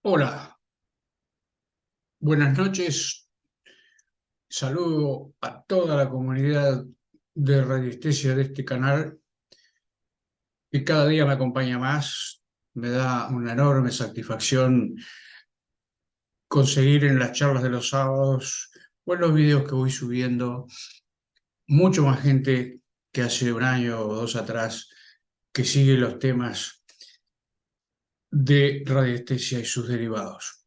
Hola, buenas noches. Saludo a toda la comunidad de radiestesia de este canal, que cada día me acompaña más. Me da una enorme satisfacción conseguir en las charlas de los sábados o en los videos que voy subiendo mucho más gente que hace un año o dos atrás que sigue los temas de radiestesia y sus derivados.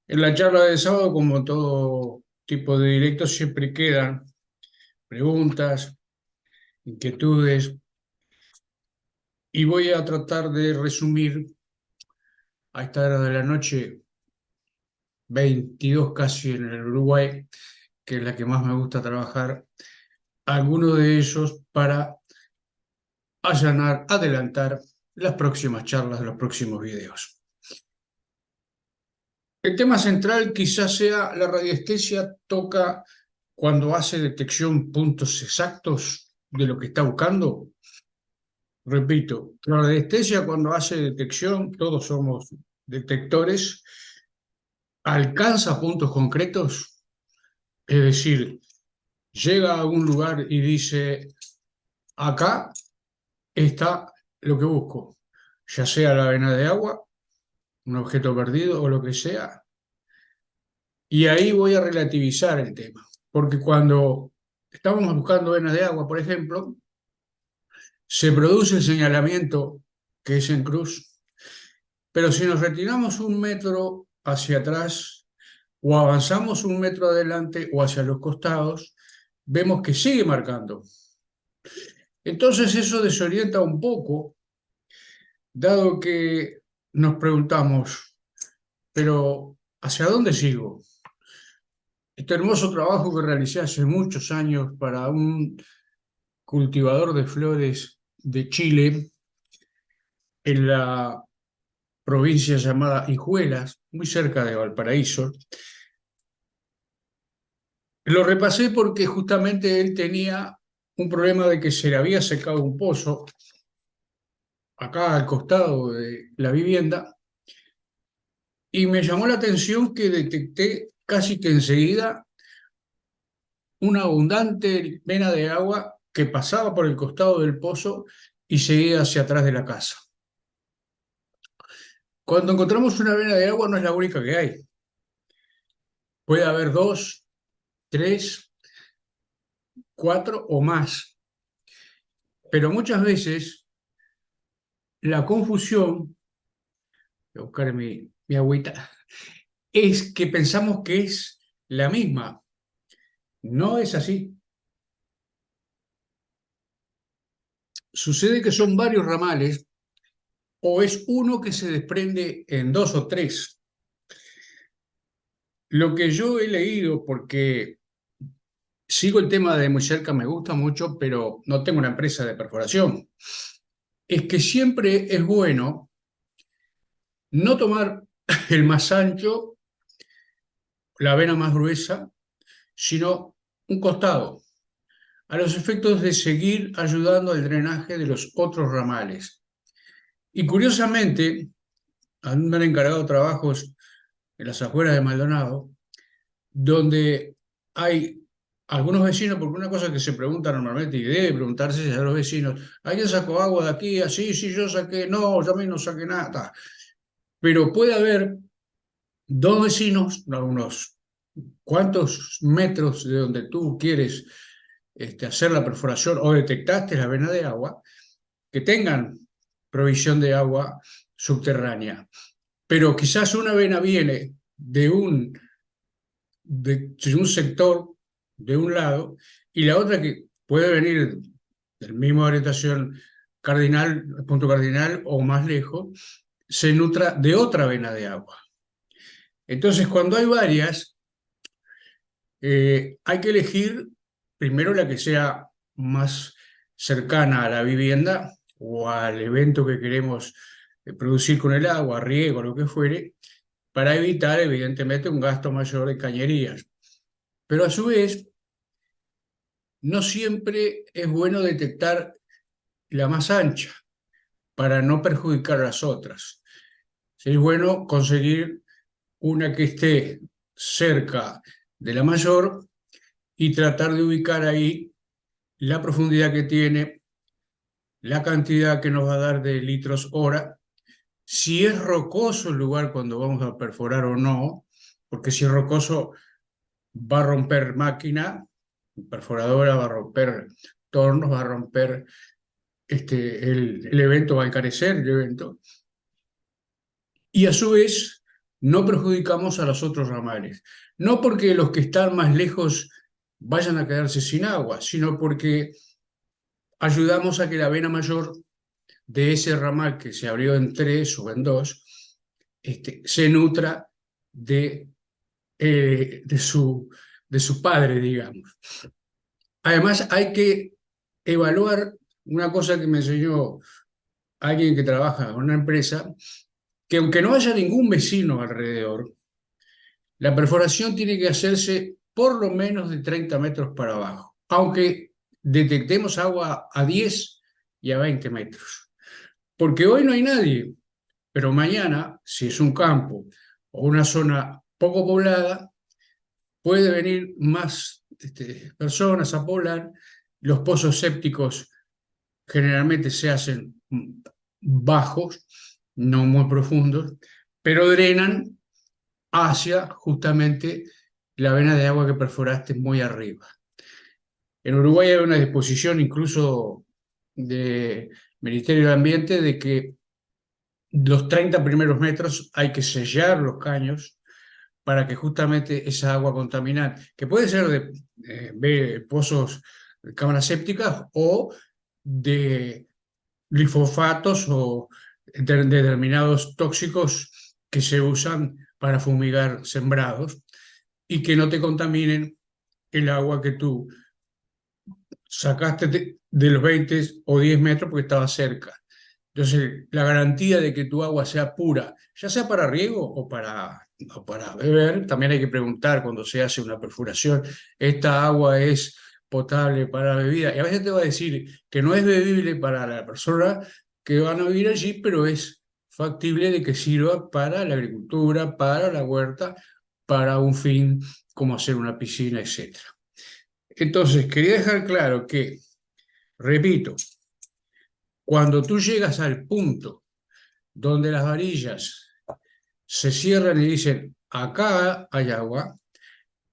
En la charla de sábado, como todo tipo de directos, siempre quedan preguntas, inquietudes, y voy a tratar de resumir a esta hora de la noche, 22 casi en el Uruguay, que es la que más me gusta trabajar, algunos de ellos para allanar, adelantar las próximas charlas de los próximos videos. El tema central quizás sea la radiestesia toca cuando hace detección puntos exactos de lo que está buscando. Repito, la radiestesia cuando hace detección, todos somos detectores, alcanza puntos concretos, es decir, llega a un lugar y dice, acá está lo que busco, ya sea la vena de agua, un objeto perdido o lo que sea, y ahí voy a relativizar el tema, porque cuando estamos buscando venas de agua, por ejemplo, se produce el señalamiento que es en cruz, pero si nos retiramos un metro hacia atrás o avanzamos un metro adelante o hacia los costados, vemos que sigue marcando. Entonces eso desorienta un poco, dado que nos preguntamos, pero ¿hacia dónde sigo? Este hermoso trabajo que realicé hace muchos años para un cultivador de flores de Chile, en la provincia llamada Hijuelas, muy cerca de Valparaíso, lo repasé porque justamente él tenía un problema de que se le había secado un pozo acá al costado de la vivienda, y me llamó la atención que detecté casi que enseguida una abundante vena de agua que pasaba por el costado del pozo y seguía hacia atrás de la casa. Cuando encontramos una vena de agua no es la única que hay. Puede haber dos, tres, cuatro o más. Pero muchas veces la confusión, voy a buscar mi agüita, es que pensamos que es la misma. No es así. Sucede que son varios ramales o es uno que se desprende en dos o tres. Lo que yo he leído, porque sigo el tema de muy cerca, me gusta mucho, pero no tengo una empresa de perforación, es que siempre es bueno no tomar el más ancho, la vena más gruesa, sino un costado, a los efectos de seguir ayudando al drenaje de los otros ramales. Y curiosamente, al me han encargado trabajos en las afueras de Maldonado, donde hay algunos vecinos, porque una cosa que se pregunta normalmente y debe preguntarse es a los vecinos, ¿alguien sacó agua de aquí? Así, sí, yo saqué, no, yo a mí no saqué nada. Pero puede haber dos vecinos, a unos cuantos metros de donde tú quieres hacer la perforación o detectaste la vena de agua, que tengan provisión de agua subterránea. Pero quizás una vena viene de un sector, de un lado, y la otra que puede venir del mismo orientación cardinal, punto cardinal o más lejos, se nutra de otra vena de agua. Entonces, cuando hay varias, hay que elegir primero la que sea más cercana a la vivienda o al evento que queremos producir con el agua, riego, lo que fuere, para evitar, evidentemente, un gasto mayor de cañerías. Pero a su vez, no siempre es bueno detectar la más ancha para no perjudicar a las otras. sería bueno conseguir una que esté cerca de la mayor y tratar de ubicar ahí la profundidad que tiene, la cantidad que nos va a dar de litros hora, si es rocoso el lugar cuando vamos a perforar o no, porque si es rocoso va a romper máquina, perforadora, va a romper tornos, va a romper el evento, va a encarecer el evento, y a su vez no perjudicamos a los otros ramales. No porque los que están más lejos vayan a quedarse sin agua, sino porque ayudamos a que la vena mayor de ese ramal que se abrió en tres o en dos, se nutra de de su padre, digamos. Además, hay que evaluar una cosa que me enseñó alguien que trabaja en una empresa, que aunque no haya ningún vecino alrededor, la perforación tiene que hacerse por lo menos de 30 metros para abajo, aunque detectemos agua a 10 y a 20 metros. Porque hoy no hay nadie, pero mañana, si es un campo o una zona poco poblada, puede venir más personas a poblar. Los pozos sépticos generalmente se hacen bajos, no muy profundos, pero drenan hacia justamente la vena de agua que perforaste muy arriba. En Uruguay hay una disposición incluso del Ministerio de Ambiente de que los 30 primeros metros hay que sellar los caños para que justamente esa agua contaminante, que puede ser de pozos de cámaras sépticas o de glifosatos o de determinados tóxicos que se usan para fumigar sembrados y que no te contaminen el agua que tú sacaste de los 20 o 10 metros porque estaba cerca. Entonces, la garantía de que tu agua sea pura, ya sea para riego o para beber, también hay que preguntar cuando se hace una perforación, ¿esta agua es potable para la bebida? Y a veces te va a decir que no es bebible para la persona que van a vivir allí, pero es factible de que sirva para la agricultura, para la huerta, para un fin como hacer una piscina, etc. Entonces, quería dejar claro que, repito, cuando tú llegas al punto donde las varillas se cierran y dicen, acá hay agua,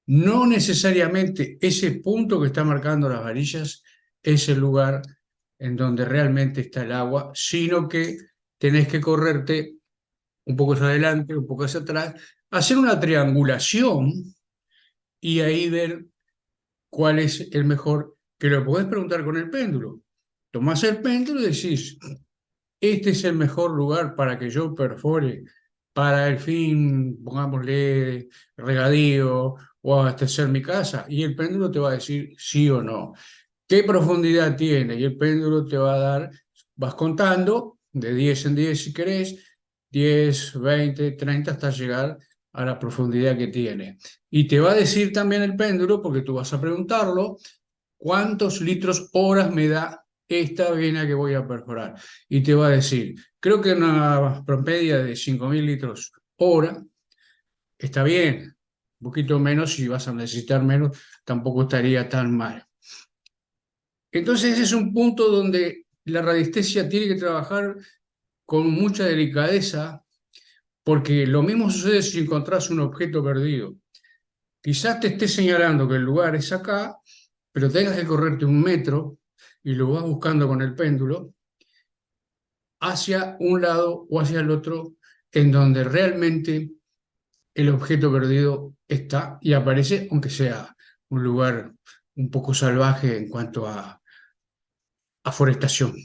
no necesariamente ese punto que está marcando las varillas es el lugar en donde realmente está el agua, sino que tenés que correrte un poco hacia adelante, un poco hacia atrás, hacer una triangulación y ahí ver cuál es el mejor, que lo podés preguntar con el péndulo. Tomás el péndulo y decís, este es el mejor lugar para que yo perfore para el fin, pongámosle, regadío o abastecer mi casa. Y el péndulo te va a decir sí o no. ¿Qué profundidad tiene? Y el péndulo te va a dar, vas contando de 10 en 10 si querés, 10, 20, 30 hasta llegar a la profundidad que tiene. Y te va a decir también el péndulo, porque tú vas a preguntarlo, ¿cuántos litros horas me da esta vena que voy a perforar? Y te va a decir, creo que una promedia de 5.000 litros hora está bien, un poquito menos, si vas a necesitar menos, tampoco estaría tan mal. Entonces ese es un punto donde la radiestesia tiene que trabajar con mucha delicadeza, porque lo mismo sucede si encontrás un objeto perdido. Quizás te esté señalando que el lugar es acá, pero tengas que correrte un metro y lo vas buscando con el péndulo hacia un lado o hacia el otro, en donde realmente el objeto perdido está y aparece, aunque sea un lugar un poco salvaje en cuanto a forestación.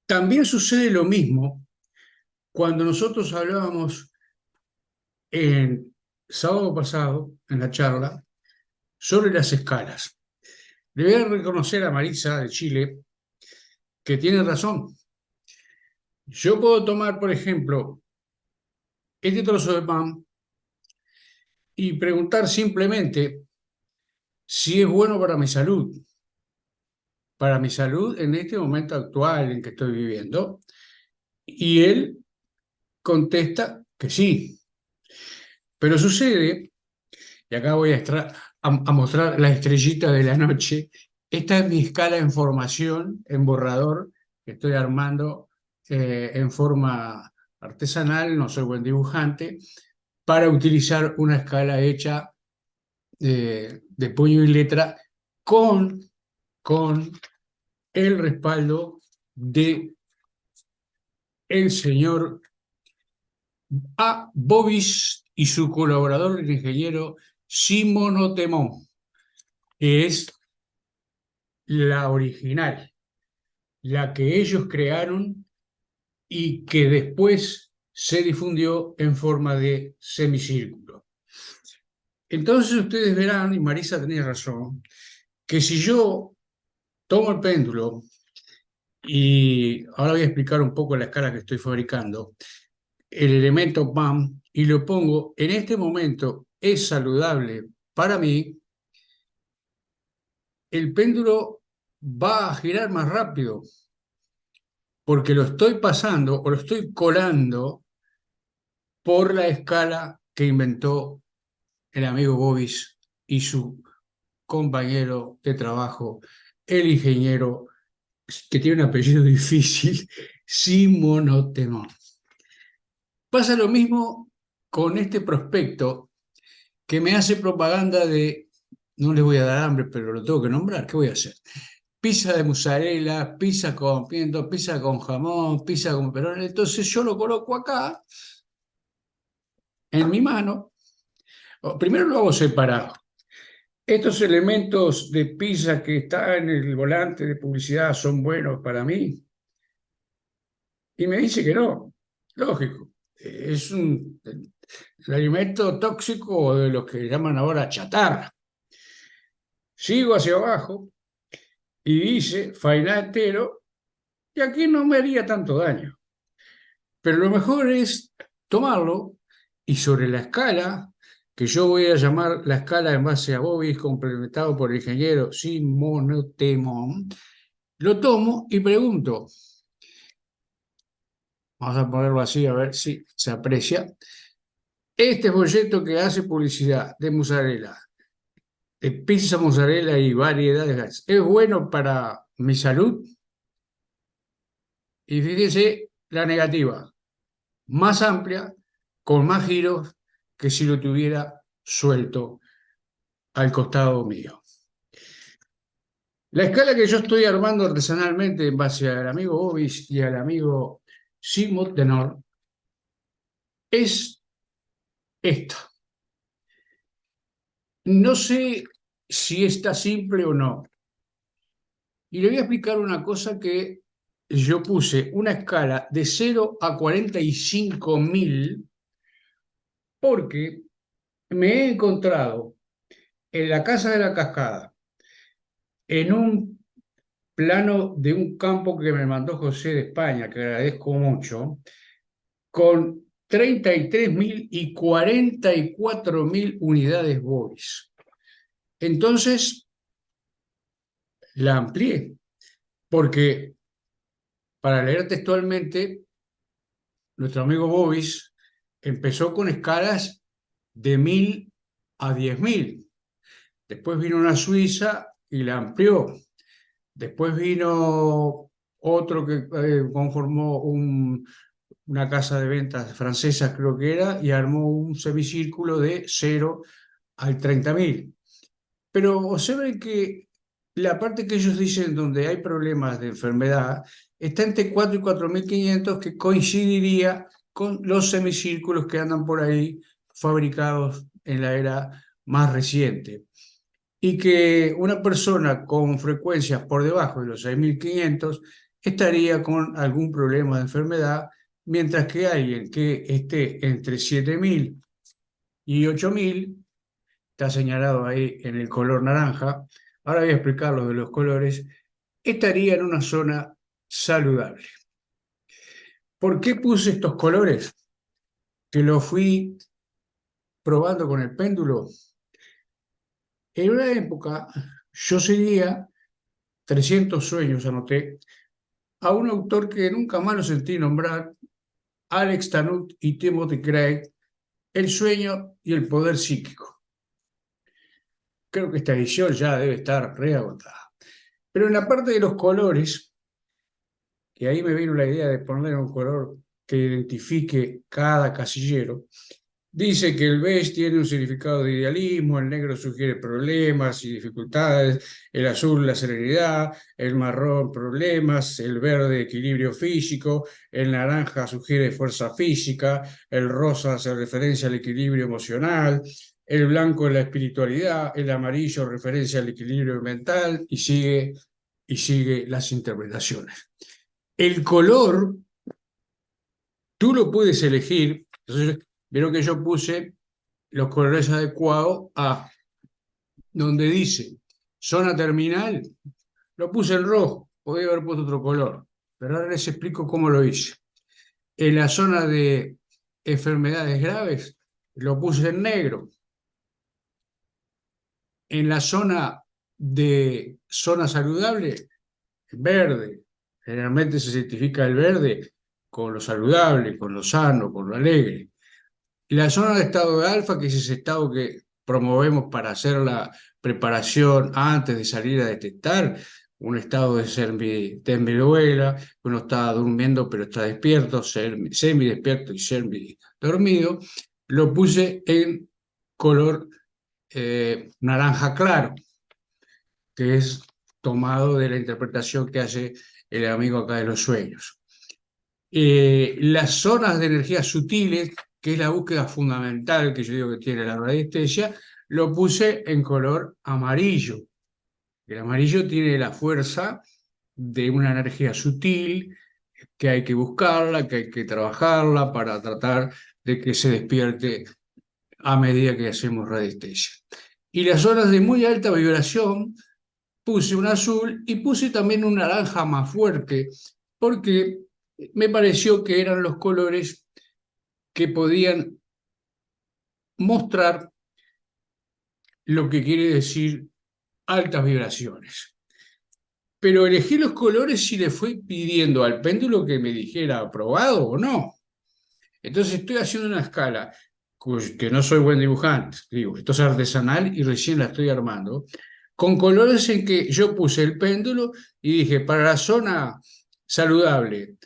También sucede lo mismo cuando nosotros hablábamos el sábado pasado, en la charla, sobre las escalas. Le voy a reconocer a Marisa de Chile que tiene razón. Yo puedo tomar, por ejemplo, este trozo de pan y preguntar simplemente si es bueno para mi salud en este momento actual en que estoy viviendo, y él contesta que sí. Pero sucede, y acá voy a mostrar la estrellita de la noche, esta es mi escala en formación, en borrador, que estoy armando en forma artesanal, no soy buen dibujante, para utilizar una escala hecha de puño y letra con el respaldo de el señor A. Bovis y su colaborador, el ingeniero Simon Otemón, que es la original, la que ellos crearon y que después se difundió en forma de semicírculo. Entonces ustedes verán, y Marisa tenía razón, que si yo tomo el péndulo, y ahora voy a explicar un poco la escala que estoy fabricando, el elemento PAM, y lo pongo en este momento, es saludable para mí, el péndulo va a girar más rápido, porque lo estoy pasando o lo estoy colando por la escala que inventó el amigo Bovis y su compañero de trabajo, el ingeniero que tiene un apellido difícil, Simonotemón. Pasa lo mismo con este prospecto que me hace propaganda de, no les voy a dar hambre, pero lo tengo que nombrar, ¿qué voy a hacer? Pizza de mozzarella, pizza con pimiento, pizza con jamón, pizza con perón. Entonces yo lo coloco acá, en mi mano. Primero lo hago separado. Estos elementos de pizza que están en el volante de publicidad son buenos para mí. Y me dice que no. Lógico. Es un alimento tóxico de lo que llaman ahora chatarra. Sigo hacia abajo y dice faina entero, y aquí no me haría tanto daño. Pero lo mejor es tomarlo y sobre la escala, que yo voy a llamar la escala en base a Bovis, complementado por el ingeniero Simonotemón, lo tomo y pregunto, vamos a ponerlo así a ver si se aprecia, este folleto que hace publicidad de mozzarella, de pizza mozzarella y variedades, ¿es bueno para mi salud? Y fíjese la negativa, más amplia, con más giros que si lo tuviera suelto al costado mío. La escala que yo estoy armando artesanalmente en base al amigo Bovis y al amigo Sigmund Tenor es esta. No sé si está simple o no. Y le voy a explicar una cosa que yo puse una escala de 0 a 45.000 porque me he encontrado en la Casa de la Cascada, en un plano de un campo que me mandó José de España, que agradezco mucho, con 33.000 y 44.000 unidades Bovis. Entonces la amplié, porque para leer textualmente, nuestro amigo Bovis empezó con escalas de 1.000 a 10.000. Después vino una suiza y la amplió. Después vino otro que conformó una casa de ventas francesa, creo que era, y armó un semicírculo de 0 al 30.000. Pero observen que la parte que ellos dicen donde hay problemas de enfermedad está entre 4 y 4.500, que coincidiría con los semicírculos que andan por ahí fabricados en la era más reciente. Y que una persona con frecuencias por debajo de los 6.500 estaría con algún problema de enfermedad, mientras que alguien que esté entre 7.000 y 8.000, está señalado ahí en el color naranja, ahora voy a explicar lo de los colores, estaría en una zona saludable. ¿Por qué puse estos colores? Que lo fui probando con el péndulo. En una época yo seguía 300 sueños, anoté, a un autor que nunca más lo sentí nombrar, Alex Tanut y Timothy Craig, El sueño y el poder psíquico. Creo que esta edición ya debe estar reagotada. Pero en la parte de los colores, que ahí me vino la idea de poner un color que identifique cada casillero, dice que el beige tiene un significado de idealismo, el negro sugiere problemas y dificultades, el azul la serenidad, el marrón problemas, el verde equilibrio físico, el naranja sugiere fuerza física, el rosa hace referencia al equilibrio emocional, el blanco la espiritualidad, el amarillo referencia al equilibrio mental y sigue las interpretaciones. El color, tú lo puedes elegir. Entonces, vieron que yo puse los colores adecuados a donde dice zona terminal, lo puse en rojo, podría haber puesto otro color, pero ahora les explico cómo lo hice. En la zona de enfermedades graves, lo puse en negro. En la zona de zona saludable, verde. Generalmente se identifica el verde con lo saludable, con lo sano, con lo alegre. Y la zona de estado de alfa, que es ese estado que promovemos para hacer la preparación antes de salir a detectar, un estado de semiluela, uno está durmiendo pero está despierto, semidespierto y semidormido, lo puse en color naranja claro, que es tomado de la interpretación que hace el amigo acá de los sueños. Las zonas de energías sutiles, que es la búsqueda fundamental que yo digo que tiene la radiestesia, lo puse en color amarillo. El amarillo tiene la fuerza de una energía sutil, que hay que buscarla, que hay que trabajarla para tratar de que se despierte a medida que hacemos radiestesia. Y las zonas de muy alta vibración, puse un azul y puse también un naranja más fuerte, porque me pareció que eran los colores que podían mostrar lo que quiere decir altas vibraciones. Pero elegí los colores y le fui pidiendo al péndulo que me dijera aprobado o no. Entonces estoy haciendo una escala, que no soy buen dibujante, digo, esto es artesanal y recién la estoy armando, con colores en que yo puse el péndulo y dije, para la zona saludable,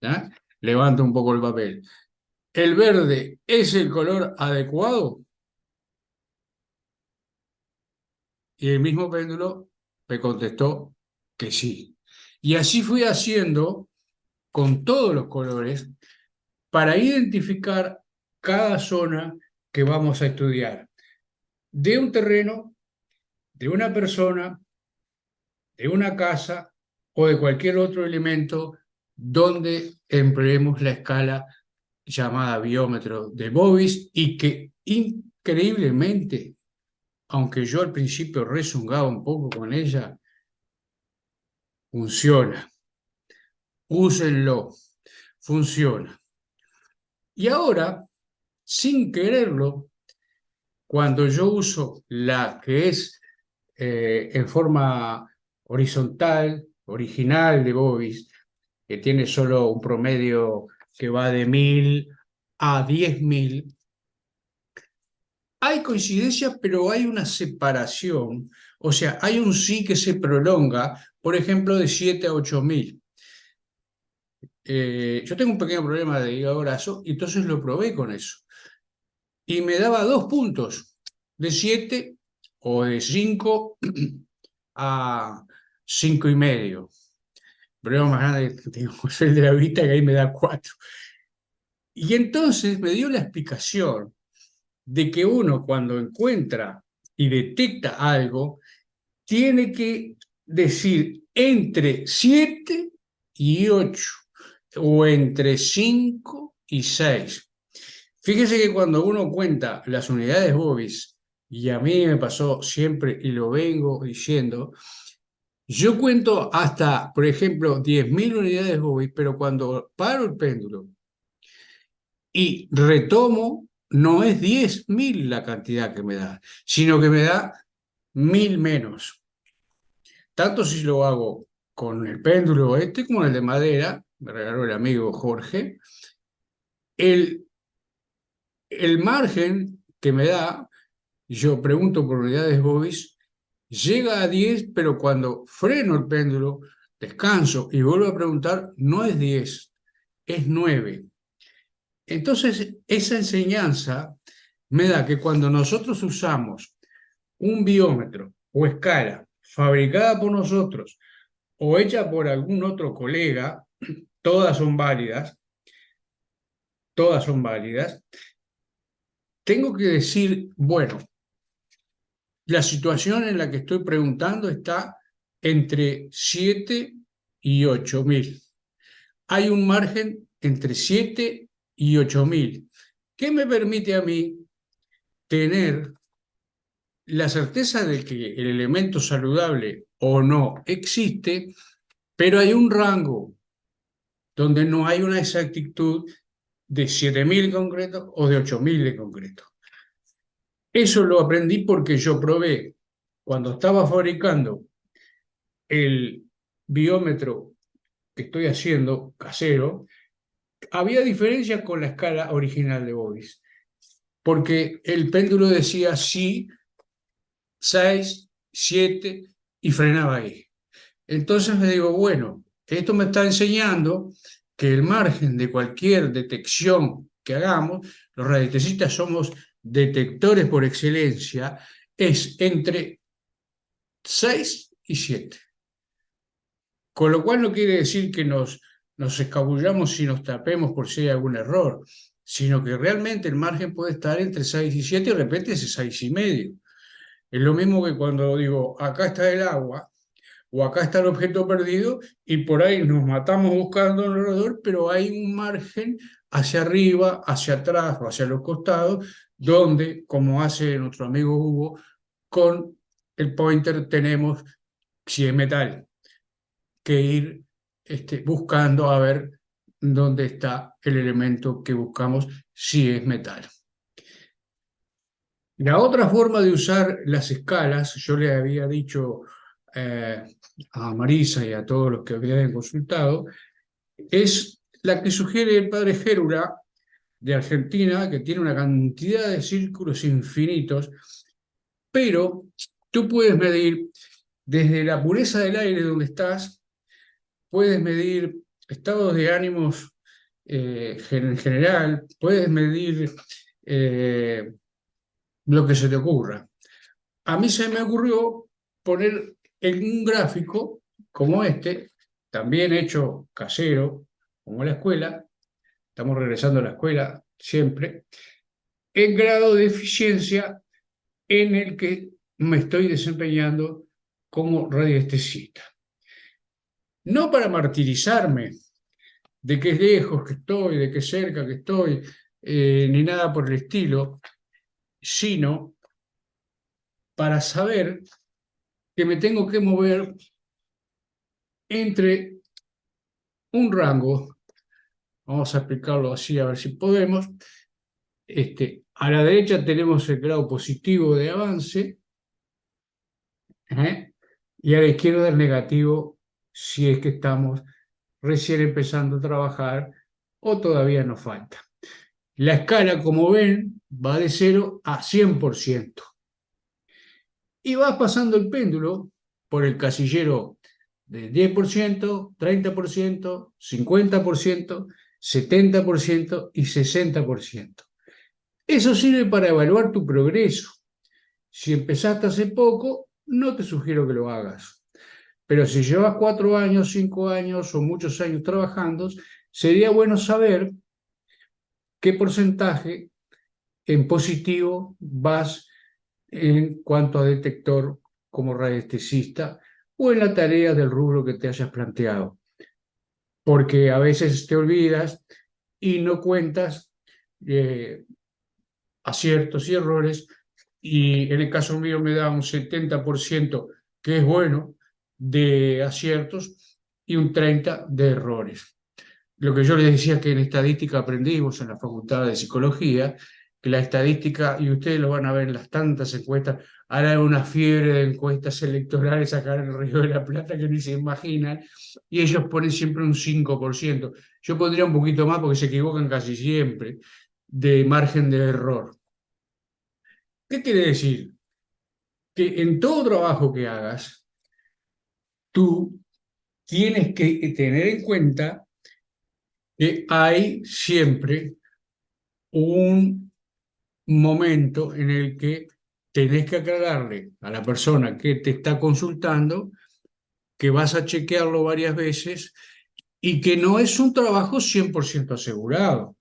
¿ya? Levanto un poco el papel. ¿El verde es el color adecuado? Y el mismo péndulo me contestó que sí. Y así fui haciendo con todos los colores para identificar cada zona que vamos a estudiar. De un terreno, de una persona, de una casa o de cualquier otro elemento donde empleemos la escala llamada biómetro de Bovis y que increíblemente, aunque yo al principio rezongaba un poco con ella, funciona. Úsenlo, funciona. Y ahora, sin quererlo, cuando yo uso la que es en forma horizontal, original de Bovis, que tiene solo un promedio que va de 1000 a 10.000, hay coincidencias, pero hay una separación, o sea, hay un sí que se prolonga, por ejemplo, de 7 a 8.000. Yo tengo un pequeño problema de hígado graso y entonces lo probé con eso. Y me daba 2 puntos, de 7 o de 5 a 5,5. El problema más grande que tengo es el de la vista, que ahí me da 4. Y entonces me dio la explicación de que uno cuando encuentra y detecta algo, tiene que decir entre 7 y 8 o entre 5 y 6. Fíjese que cuando uno cuenta las unidades Bovis, y a mí me pasó siempre y lo vengo diciendo, yo cuento hasta, por ejemplo, 10.000 unidades Bovis, pero cuando paro el péndulo y retomo, no es 10.000 la cantidad que me da, sino que me da 1.000 menos. Tanto si lo hago con el péndulo este como el de madera, me regaló el amigo Jorge, el, el margen que me da, yo pregunto por unidades Bovis, llega a 10, pero cuando freno el péndulo, descanso y vuelvo a preguntar, no es 10, es 9. Entonces, esa enseñanza me da que cuando nosotros usamos un biómetro o escala fabricada por nosotros o hecha por algún otro colega, todas son válidas, todas son válidas, tengo que decir, bueno, la situación en la que estoy preguntando está entre 7 y 8.000. Hay un margen entre 7 y 8.000 que me permite a mí tener la certeza de que el elemento saludable o no existe, pero hay un rango donde no hay una exactitud de 7.000 en concreto o de 8.000 en concreto. Eso lo aprendí porque yo probé, cuando estaba fabricando el biómetro que estoy haciendo casero, había diferencias con la escala original de Bovis, porque el péndulo decía sí, 6, 7 y frenaba ahí. Entonces me digo, bueno, esto me está enseñando que el margen de cualquier detección que hagamos, los radiestesistas somos detectores por excelencia, es entre 6 y 7. Con lo cual no quiere decir que nos escabullamos y nos tapemos por si hay algún error, sino que realmente el margen puede estar entre 6 y 7 y de repente es 6 y medio. Es lo mismo que cuando digo, acá está el agua, o acá está el objeto perdido, y por ahí nos matamos buscando alrededor, pero hay un margen hacia arriba, hacia atrás o hacia los costados, donde, como hace nuestro amigo Hugo, con el pointer tenemos, si es metal, que ir buscando a ver dónde está el elemento que buscamos, si es metal. La otra forma de usar las escalas, yo le había dicho a Marisa y a todos los que habían consultado, es la que sugiere el padre Gérula de Argentina, que tiene una cantidad de círculos infinitos, pero tú puedes medir desde la pureza del aire donde estás, puedes medir estados de ánimos en general, puedes medir lo que se te ocurra. A mí se me ocurrió poner en un gráfico como este, también hecho casero, como la escuela, estamos regresando a la escuela siempre, el grado de eficiencia en el que me estoy desempeñando como radiestesista. No para martirizarme de qué lejos que estoy, de qué cerca que estoy, ni nada por el estilo, sino para saber que me tengo que mover entre un rango, vamos a explicarlo así a ver si podemos. A la derecha tenemos el grado positivo de avance, y a la izquierda el negativo si es que estamos recién empezando a trabajar o todavía nos falta. La escala, como ven, va de 0 a 100%. Y va pasando el péndulo por el casillero de 10%, 30%, 50%, 70% y 60%. Eso sirve para evaluar tu progreso. Si empezaste hace poco, no te sugiero que lo hagas. Pero si llevas 4 años, 5 años o muchos años trabajando, sería bueno saber qué porcentaje en positivo vas en cuanto a detector como radiestesista o en la tarea del rubro que te hayas planteado. Porque a veces te olvidas y no cuentas aciertos y errores, y en el caso mío me da un 70%, que es bueno, de aciertos y un 30% de errores. Lo que yo les decía que en estadística aprendimos en la Facultad de Psicología, que la estadística, y ustedes lo van a ver en las tantas encuestas, ahora hay una fiebre de encuestas electorales acá en el Río de la Plata que ni se imaginan, y ellos ponen siempre un 5%. Yo pondría un poquito más porque se equivocan casi siempre de margen de error. ¿Qué quiere decir? Que en todo trabajo que hagas, tú tienes que tener en cuenta que hay siempre un momento en el que tenés que aclararle a la persona que te está consultando que vas a chequearlo varias veces y que no es un trabajo 100% asegurado,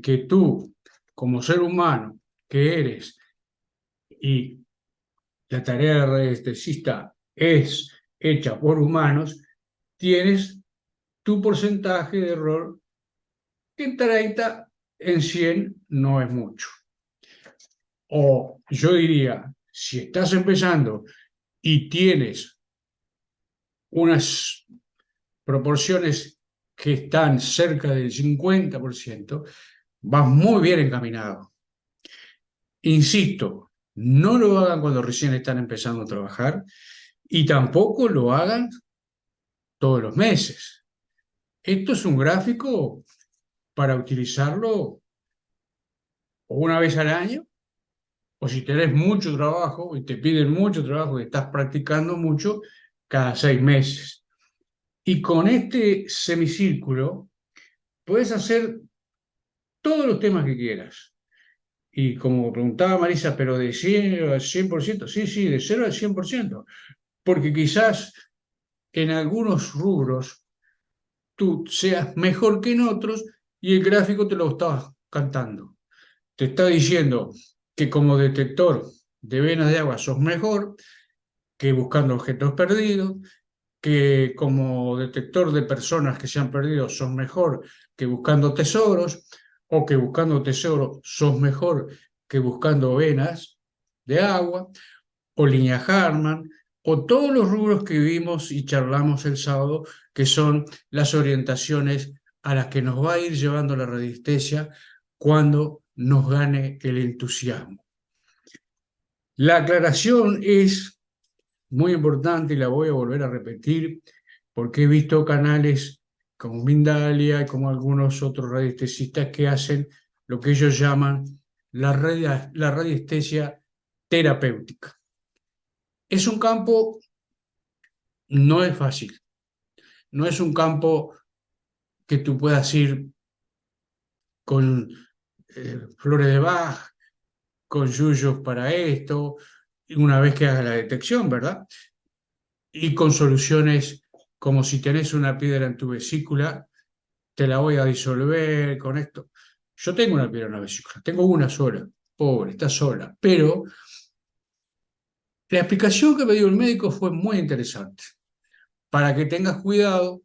que tú, como ser humano que eres, y la tarea de radiestesista es hecha por humanos, tienes tu porcentaje de error que en 30, en 100 no es mucho. O yo diría, si estás empezando y tienes unas proporciones que están cerca del 50%, vas muy bien encaminado. Insisto, no lo hagan cuando recién están empezando a trabajar y tampoco lo hagan todos los meses. Esto es un gráfico para utilizarlo una vez al año, o si tenés mucho trabajo y te piden mucho trabajo y estás practicando mucho, cada 6 meses. Y con este semicírculo puedes hacer todos los temas que quieras. Y como preguntaba Marisa, pero de 100 al 100%, sí, sí, de 0 al 100%, porque quizás en algunos rubros tú seas mejor que en otros y el gráfico te lo está cantando. Te está diciendo que como detector de venas de agua sos mejor que buscando objetos perdidos, que como detector de personas que se han perdido sos mejor que buscando tesoros, o que buscando tesoros sos mejor que buscando venas de agua, o línea Harman, o todos los rubros que vimos y charlamos el sábado, que son las orientaciones a las que nos va a ir llevando la radiestesia cuando nos gane el entusiasmo. La aclaración es muy importante y la voy a volver a repetir porque he visto canales como Mindalia y como algunos otros radiestesistas que hacen lo que ellos llaman la radiestesia terapéutica. Es un campo, no es fácil, no es un campo que tú puedas ir con flores de Bach, con yuyos para esto, una vez que hagas la detección, ¿verdad? Y con soluciones como si tenés una piedra en tu vesícula, te la voy a disolver con esto. Yo tengo una piedra en la vesícula, tengo una sola, pobre, está sola, pero la explicación que me dio el médico fue muy interesante, para que tengas cuidado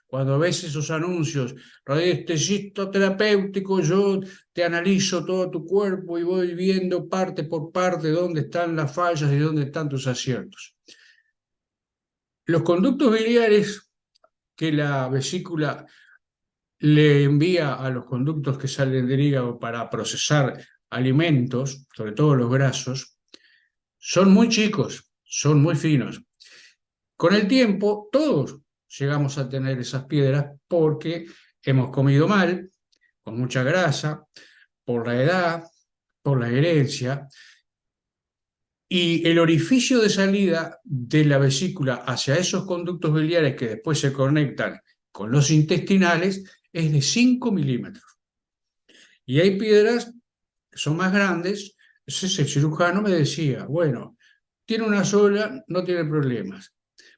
cuando ves esos anuncios, radiestesista terapéutico, yo te analizo todo tu cuerpo y voy viendo parte por parte dónde están las fallas y dónde están tus aciertos. Los conductos biliares que la vesícula le envía a los conductos que salen del hígado para procesar alimentos, sobre todo los grasos, son muy chicos, son muy finos. Con el tiempo, todos llegamos a tener esas piedras porque hemos comido mal, con mucha grasa, por la edad, por la herencia, y el orificio de salida de la vesícula hacia esos conductos biliares que después se conectan con los intestinales es de 5 milímetros. Y hay piedras que son más grandes. Entonces el cirujano me decía, bueno, tiene una sola, no tiene problemas.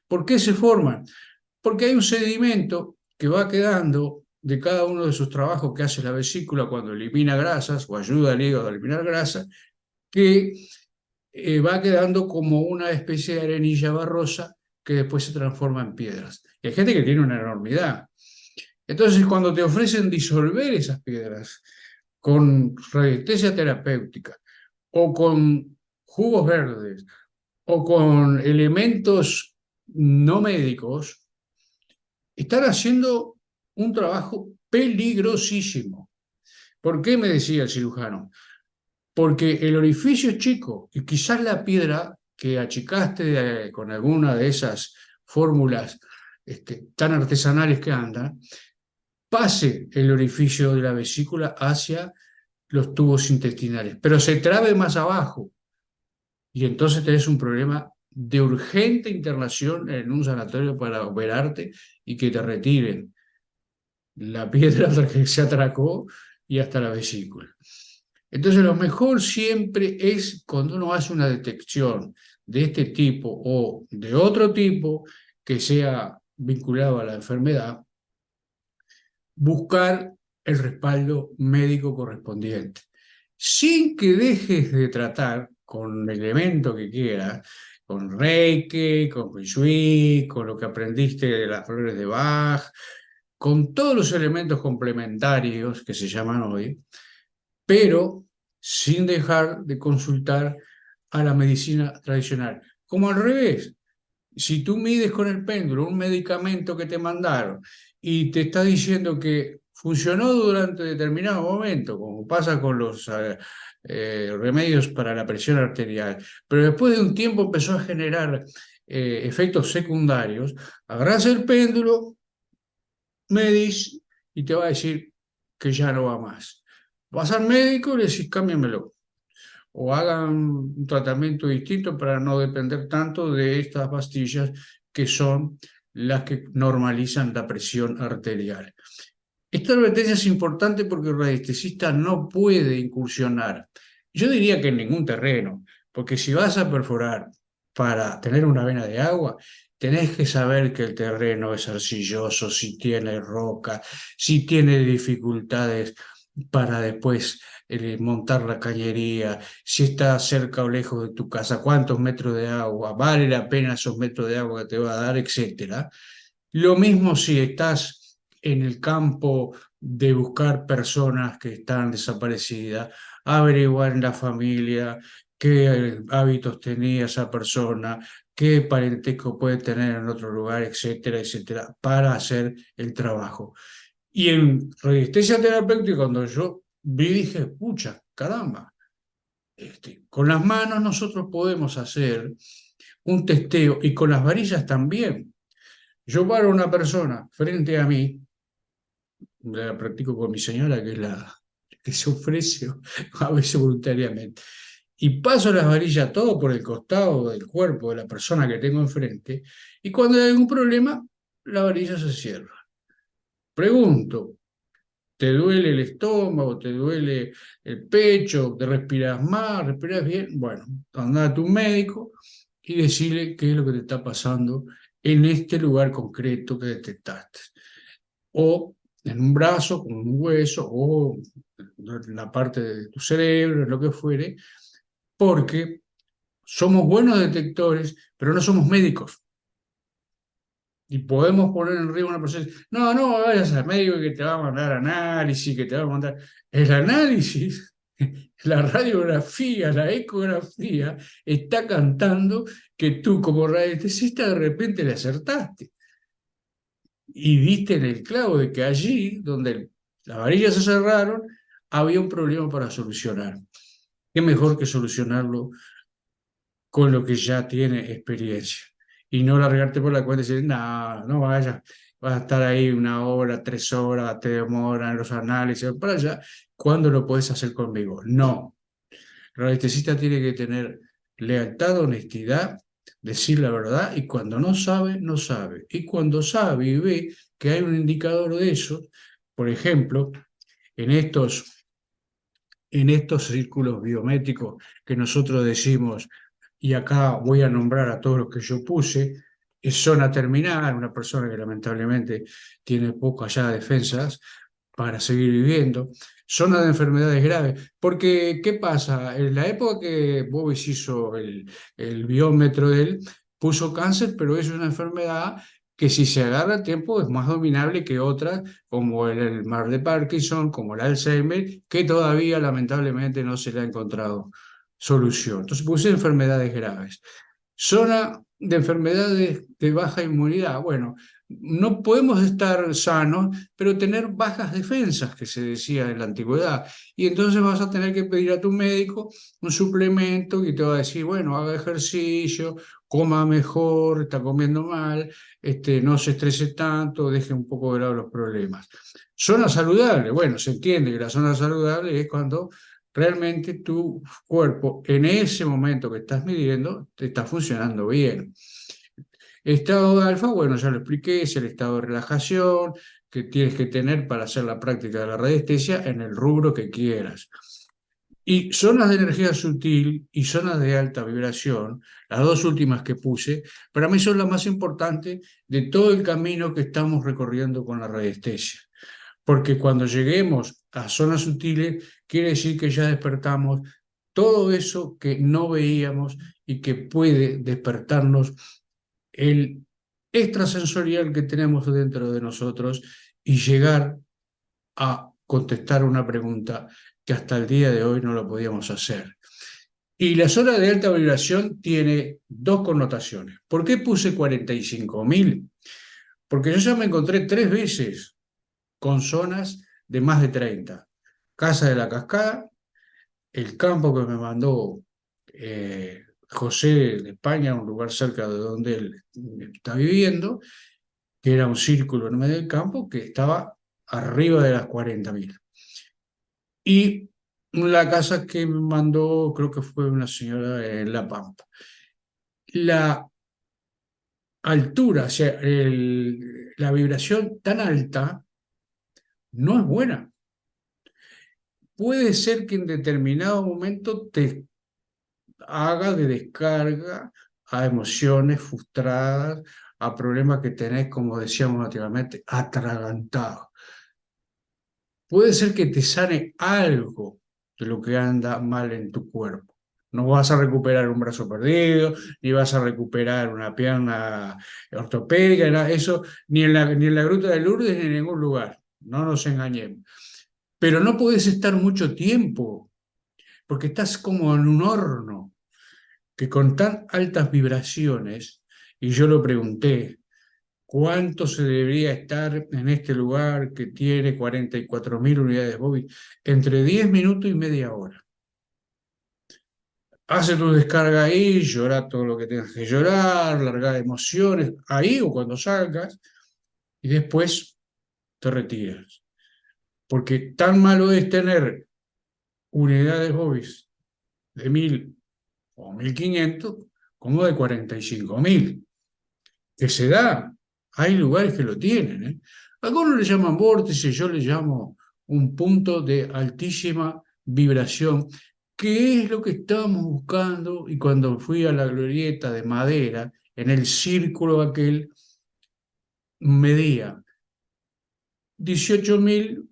¿Por qué se forman? Porque hay un sedimento que va quedando de cada uno de sus trabajos que hace la vesícula cuando elimina grasas o ayuda al hígado a eliminar grasas, que va quedando como una especie de arenilla barrosa que después se transforma en piedras. Y hay gente que tiene una enormidad. Entonces, cuando te ofrecen disolver esas piedras con radiestesia terapéutica o con jugos verdes o con elementos no médicos, están haciendo un trabajo peligrosísimo, ¿Por qué me decía el cirujano? Porque el orificio es chico y quizás la piedra que achicaste con alguna de esas fórmulas tan artesanales que andan, pase el orificio de la vesícula hacia los tubos intestinales, pero se trabe más abajo y entonces tenés un problema de urgente internación en un sanatorio para operarte y que te retiren la piedra que se atracó y hasta la vesícula. Entonces, lo mejor siempre es cuando uno hace una detección de este tipo o de otro tipo que sea vinculado a la enfermedad, buscar el respaldo médico correspondiente, sin que dejes de tratar con el elemento que quieras, con Reiki, con Feng Shui, con lo que aprendiste de las flores de Bach, con todos los elementos complementarios que se llaman hoy, pero sin dejar de consultar a la medicina tradicional. Como al revés, si tú mides con el péndulo un medicamento que te mandaron y te está diciendo que funcionó durante determinado momento, como pasa con los remedios para la presión arterial, pero después de un tiempo empezó a generar efectos secundarios, agarrás el péndulo, medís y te va a decir que ya no va más. Vas al médico y le decís, cámbiamelo. O hagan un tratamiento distinto para no depender tanto de estas pastillas que son las que normalizan la presión arterial. Esta advertencia es importante porque el radiestesista no puede incursionar. Yo diría que en ningún terreno, porque si vas a perforar para tener una vena de agua, tenés que saber que el terreno es arcilloso, si tiene roca, si tiene dificultades para después montar la cañería, si está cerca o lejos de tu casa, cuántos metros de agua, vale la pena esos metros de agua que te va a dar, etcétera. Lo mismo si estás en el campo de buscar personas que están desaparecidas, averiguar en la familia qué hábitos tenía esa persona, qué parentesco puede tener en otro lugar, etcétera, etcétera, para hacer el trabajo. Y en resistencia terapéutica, cuando yo vi, dije, pucha, caramba, con las manos nosotros podemos hacer un testeo y con las varillas también. Yo paro a una persona frente a mí, la practico con mi señora, que es la que se ofrece a veces voluntariamente, y paso las varillas todo por el costado del cuerpo de la persona que tengo enfrente, y cuando hay algún problema, la varilla se cierra. Pregunto, ¿te duele el estómago? ¿Te duele el pecho? ¿Te respiras mal? ¿Respiras bien? Bueno, anda a tu médico y decirle qué es lo que te está pasando en este lugar concreto que detectaste. O en un brazo, con un hueso, o en la parte de tu cerebro, en lo que fuere, porque somos buenos detectores, pero no somos médicos. Y podemos poner en riesgo a una persona. No, no vayas al médico que te va a mandar análisis, que te va a mandar. El análisis, la radiografía, la ecografía, está cantando que tú, como radiestesista, de repente le acertaste. Y diste en el clavo de que allí, donde las varillas se cerraron, había un problema para solucionar. ¿Qué mejor que solucionarlo con lo que ya tiene experiencia? Y no largarte por la cuenta y decir, no, no vayas, vas a estar ahí 1 hora, 3 horas, te demoran los análisis, para allá, ¿cuándo lo puedes hacer conmigo? No. El anestesista tiene que tener lealtad, honestidad, decir la verdad, y cuando no sabe, no sabe. Y cuando sabe y ve que hay un indicador de eso, por ejemplo, en estos círculos biométricos que nosotros decimos, y acá voy a nombrar a todos los que yo puse, es zona terminal, una persona que lamentablemente tiene pocas ya defensas para seguir viviendo, zona de enfermedades graves, porque ¿qué pasa? En la época que Bovis hizo el biómetro de él, puso cáncer, pero es una enfermedad que si se agarra a tiempo es más dominable que otras, como el mal de Parkinson, como el Alzheimer, que todavía lamentablemente no se le ha encontrado solución. Entonces puse enfermedades graves. Zona de enfermedades de baja inmunidad. Bueno, no podemos estar sanos, pero tener bajas defensas, que se decía en la antigüedad. Y entonces vas a tener que pedir a tu médico un suplemento que te va a decir, bueno, haga ejercicio, coma mejor, está comiendo mal, no se estrese tanto, deje un poco de lado los problemas. Zona saludable, bueno, se entiende que la zona saludable es cuando realmente tu cuerpo en ese momento que estás midiendo te está funcionando bien. Estado de alfa, bueno, ya lo expliqué, es el estado de relajación que tienes que tener para hacer la práctica de la radiestesia en el rubro que quieras. Y zonas de energía sutil y zonas de alta vibración, las dos últimas que puse, para mí son las más importantes de todo el camino que estamos recorriendo con la radiestesia. Porque cuando lleguemos a zonas sutiles, quiere decir que ya despertamos todo eso que no veíamos y que puede despertarnos el extrasensorial que tenemos dentro de nosotros y llegar a contestar una pregunta que hasta el día de hoy no lo podíamos hacer. Y la zona de alta vibración tiene dos connotaciones. ¿Por qué puse 45.000? Porque yo ya me encontré 3 veces con zonas de más de 30. Casa de la Cascada, el campo que me mandó José de España, un lugar cerca de donde él está viviendo, que era un círculo en medio del campo que estaba arriba de las 40.000. Y la casa que me mandó, creo que fue una señora en La Pampa. La altura, o sea, la vibración tan alta no es buena. Puede ser que en determinado momento te haga de descarga a emociones frustradas, a problemas que tenés, como decíamos anteriormente, atragantados. Puede ser que te sane algo de lo que anda mal en tu cuerpo. No vas a recuperar un brazo perdido, ni vas a recuperar una pierna ortopédica, nada, eso, ni en la Gruta de Lourdes, ni en ningún lugar. No nos engañemos. Pero no podés estar mucho tiempo, porque estás como en un horno, que con tan altas vibraciones, y yo lo pregunté, ¿cuánto se debería estar en este lugar que tiene 44.000 unidades móviles? Entre 10 minutos y media hora. Hace tu descarga ahí, llora todo lo que tengas que llorar, larga emociones, ahí o cuando salgas, y después te retiras. Porque tan malo es tener unidades móviles de 1.000 o 1.500 como de 45.000, que se da. Hay lugares que lo tienen, ¿eh? Algunos le llaman vórtice, yo le llamo un punto de altísima vibración, que es lo que estábamos buscando. Y cuando fui a la glorieta de madera, en el círculo aquel, medía 18.000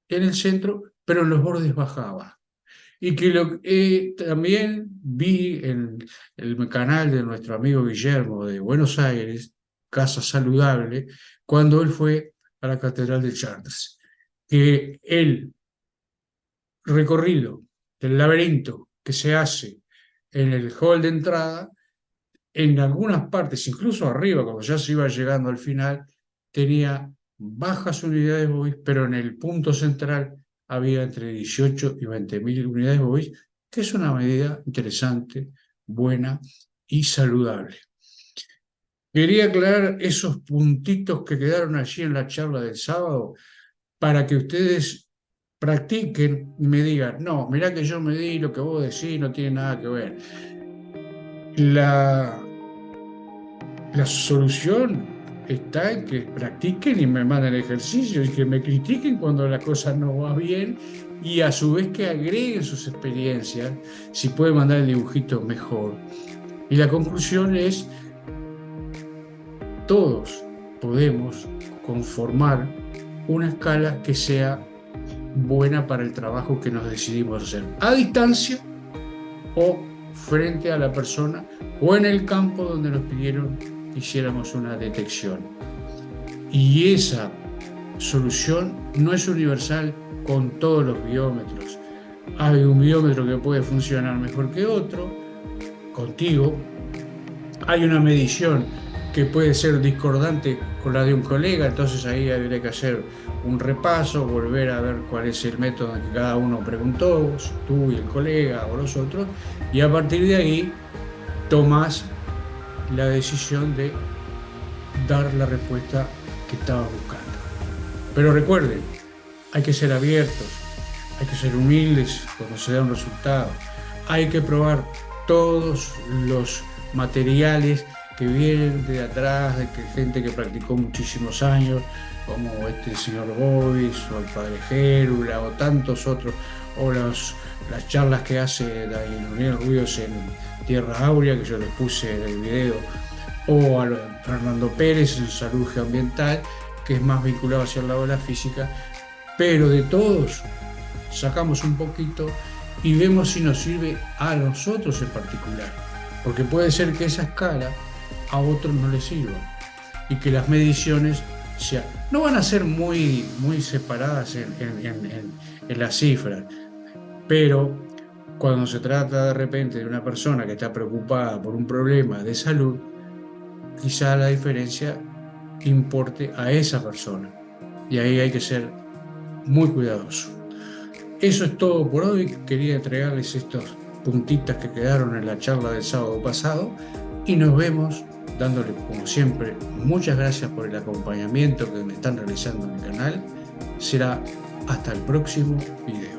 en el centro, pero en los bordes bajaba. Y que también vi en el canal de nuestro amigo Guillermo de Buenos Aires, Casa Saludable, cuando él fue a la Catedral de Chartres, que el recorrido del laberinto que se hace en el hall de entrada, en algunas partes, incluso arriba, cuando ya se iba llegando al final, tenía bajas unidades móviles, pero en el punto central había entre 18 y 20.000 unidades móviles, que es una medida interesante, buena y saludable. Quería aclarar esos puntitos que quedaron allí en la charla del sábado para que ustedes practiquen y me digan, no, mirá que yo me di lo que vos decís, no tiene nada que ver. La solución está en que practiquen y me manden ejercicios y que me critiquen cuando la cosa no va bien, y a su vez que agreguen sus experiencias, si pueden mandar el dibujito mejor. Y la conclusión es, todos podemos conformar una escala que sea buena para el trabajo que nos decidimos hacer, a distancia o frente a la persona o en el campo donde nos pidieron que hiciéramos una detección. Y esa solución no es universal con todos los biómetros. Hay un biómetro que puede funcionar mejor que otro, contigo. Hay una medición que puede ser discordante con la de un colega, entonces ahí habría que hacer un repaso, volver a ver cuál es el método en que cada uno preguntó, tú y el colega o los otros, y a partir de ahí tomás la decisión de dar la respuesta que estabas buscando. Pero recuerden, hay que ser abiertos, hay que ser humildes cuando se da un resultado, hay que probar todos los materiales que vienen de atrás, de que gente que practicó muchísimos años, como este señor Bovis, o el padre Gérula, o tantos otros, o las charlas que hace Daniel Ruidos en Tierra Áurea, que yo les puse en el video, o a Fernando Pérez en Salud Geoambiental, que es más vinculado hacia el lado de la física, pero de todos sacamos un poquito y vemos si nos sirve a nosotros en particular, porque puede ser que esa escala a otros no les sirva y que las mediciones no van a ser muy separadas en las cifras, pero cuando se trata de repente de una persona que está preocupada por un problema de salud, quizá la diferencia importe a esa persona y ahí hay que ser muy cuidadoso. Eso es todo por hoy. Quería entregarles estos puntitas que quedaron en la charla del sábado pasado y nos vemos dándole, como siempre, muchas gracias por el acompañamiento que me están realizando en mi canal. Será hasta el próximo video.